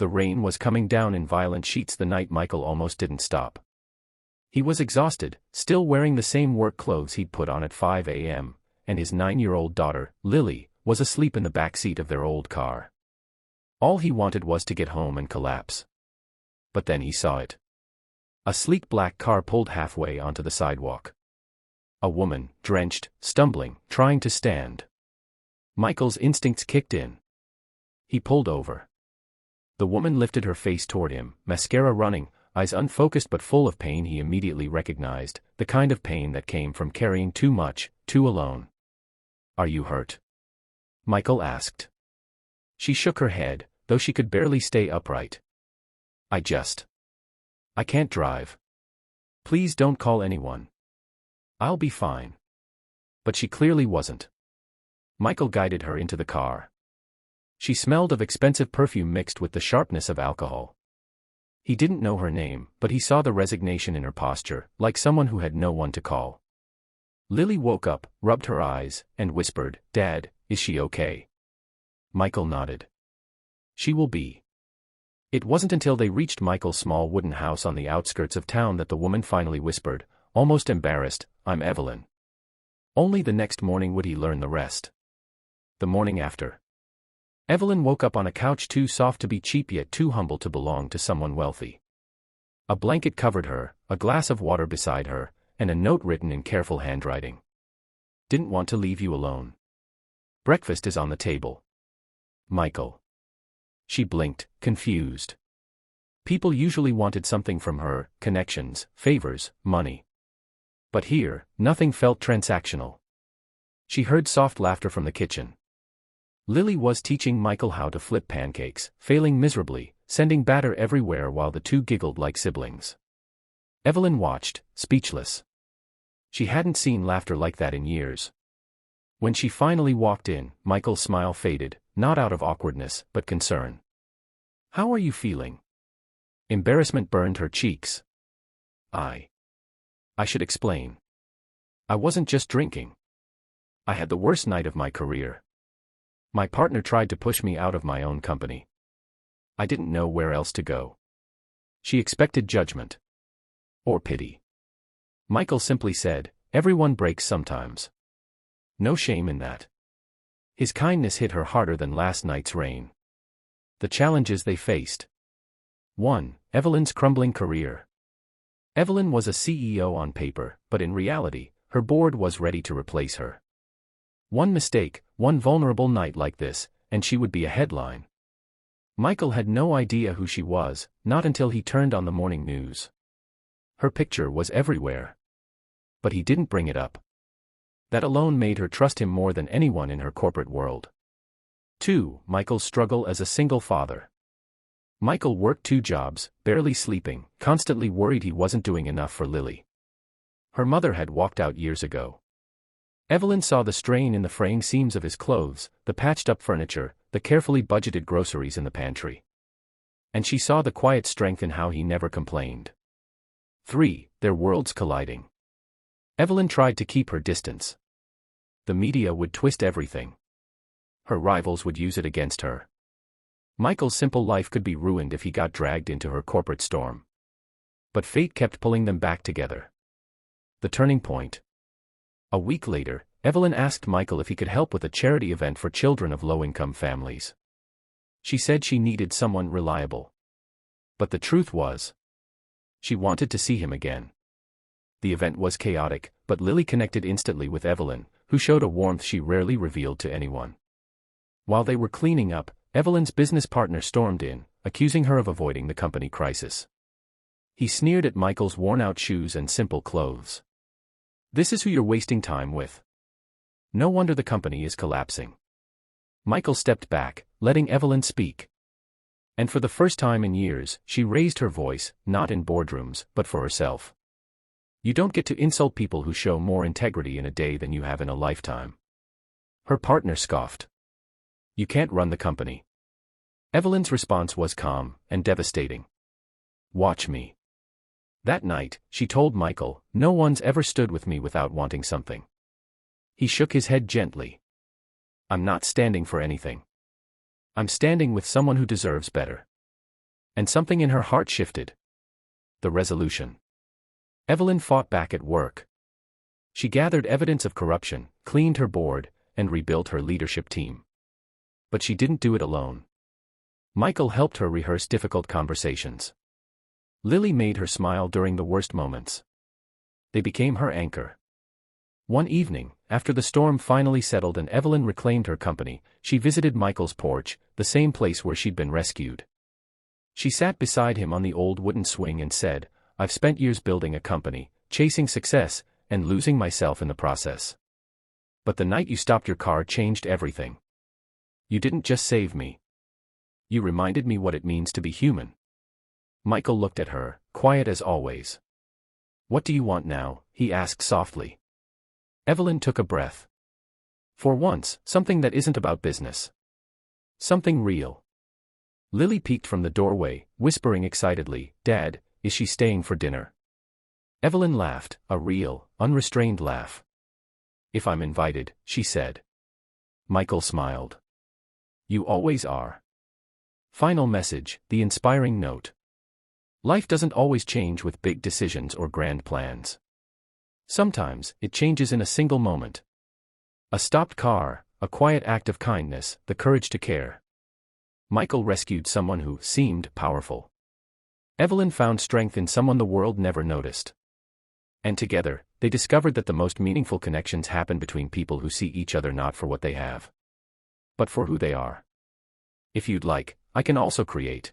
The rain was coming down in violent sheets the night Michael almost didn't stop. He was exhausted, still wearing the same work clothes he'd put on at 5 a.m., and his 9-year-old daughter, Lily, was asleep in the back seat of their old car. All he wanted was to get home and collapse. But then he saw it. A sleek black car pulled halfway onto the sidewalk. A woman, drenched, stumbling, trying to stand. Michael's instincts kicked in. He pulled over. The woman lifted her face toward him, mascara running, eyes unfocused but full of pain he immediately recognized, the kind of pain that came from carrying too much, too alone. "Are you hurt?" Michael asked. She shook her head, though she could barely stay upright. I can't drive. Please don't call anyone. I'll be fine." But she clearly wasn't. Michael guided her into the car. She smelled of expensive perfume mixed with the sharpness of alcohol. He didn't know her name, but he saw the resignation in her posture, like someone who had no one to call. Lily woke up, rubbed her eyes, and whispered, "Dad, is she okay?" Michael nodded. "She will be." It wasn't until they reached Michael's small wooden house on the outskirts of town that the woman finally whispered, almost embarrassed, "I'm Evelyn." Only the next morning would he learn the rest. The morning after. Evelyn woke up on a couch too soft to be cheap yet too humble to belong to someone wealthy. A blanket covered her, a glass of water beside her, and a note written in careful handwriting. "Didn't want to leave you alone. Breakfast is on the table. Michael." She blinked, confused. People usually wanted something from her, connections, favors, money. But here, nothing felt transactional. She heard soft laughter from the kitchen. Lily was teaching Michael how to flip pancakes, failing miserably, sending batter everywhere while the two giggled like siblings. Evelyn watched, speechless. She hadn't seen laughter like that in years. When she finally walked in, Michael's smile faded, not out of awkwardness, but concern. "How are you feeling?" Embarrassment burned her cheeks. I should explain. I wasn't just drinking. I had the worst night of my career. My partner tried to push me out of my own company. I didn't know where else to go." She expected judgment. Or pity. Michael simply said, "Everyone breaks sometimes. No shame in that." His kindness hit her harder than last night's rain. The challenges they faced. 1. Evelyn's crumbling career. Evelyn was a CEO on paper, but in reality, her board was ready to replace her. One mistake, one vulnerable night like this, and she would be a headline. Michael had no idea who she was, not until he turned on the morning news. Her picture was everywhere. But he didn't bring it up. That alone made her trust him more than anyone in her corporate world. 2. Michael's struggle as a single father. Michael worked 2 jobs, barely sleeping, constantly worried he wasn't doing enough for Lily. Her mother had walked out years ago. Evelyn saw the strain in the fraying seams of his clothes, the patched-up furniture, the carefully budgeted groceries in the pantry. And she saw the quiet strength in how he never complained. 3. Their worlds colliding. Evelyn tried to keep her distance. The media would twist everything. Her rivals would use it against her. Michael's simple life could be ruined if he got dragged into her corporate storm. But fate kept pulling them back together. The turning point. A week later, Evelyn asked Michael if he could help with a charity event for children of low-income families. She said she needed someone reliable. But the truth was, she wanted to see him again. The event was chaotic, but Lily connected instantly with Evelyn, who showed a warmth she rarely revealed to anyone. While they were cleaning up, Evelyn's business partner stormed in, accusing her of avoiding the company crisis. He sneered at Michael's worn-out shoes and simple clothes. "This is who you're wasting time with. No wonder the company is collapsing." Michael stepped back, letting Evelyn speak. And for the first time in years, she raised her voice, not in boardrooms, but for herself. "You don't get to insult people who show more integrity in a day than you have in a lifetime." Her partner scoffed. "You can't run the company." Evelyn's response was calm and devastating. "Watch me." That night, she told Michael, "No one's ever stood with me without wanting something." He shook his head gently. "I'm not standing for anything. I'm standing with someone who deserves better." And something in her heart shifted. The resolution. Evelyn fought back at work. She gathered evidence of corruption, cleaned her board, and rebuilt her leadership team. But she didn't do it alone. Michael helped her rehearse difficult conversations. Lily made her smile during the worst moments. They became her anchor. One evening, after the storm finally settled and Evelyn reclaimed her company, she visited Michael's porch, the same place where she'd been rescued. She sat beside him on the old wooden swing and said, "I've spent years building a company, chasing success, and losing myself in the process. But the night you stopped your car changed everything. You didn't just save me. You reminded me what it means to be human." Michael looked at her, quiet as always. "What do you want now?" he asked softly. Evelyn took a breath. "For once, something that isn't about business. Something real." Lily peeked from the doorway, whispering excitedly, "Dad, is she staying for dinner?" Evelyn laughed, a real, unrestrained laugh. "If I'm invited," she said. Michael smiled. "You always are." Final message, the inspiring note. Life doesn't always change with big decisions or grand plans. Sometimes, it changes in a single moment. A stopped car, a quiet act of kindness, the courage to care. Michael rescued someone who seemed powerful. Evelyn found strength in someone the world never noticed. And together, they discovered that the most meaningful connections happen between people who see each other not for what they have, but for who they are. If you'd like, I can also create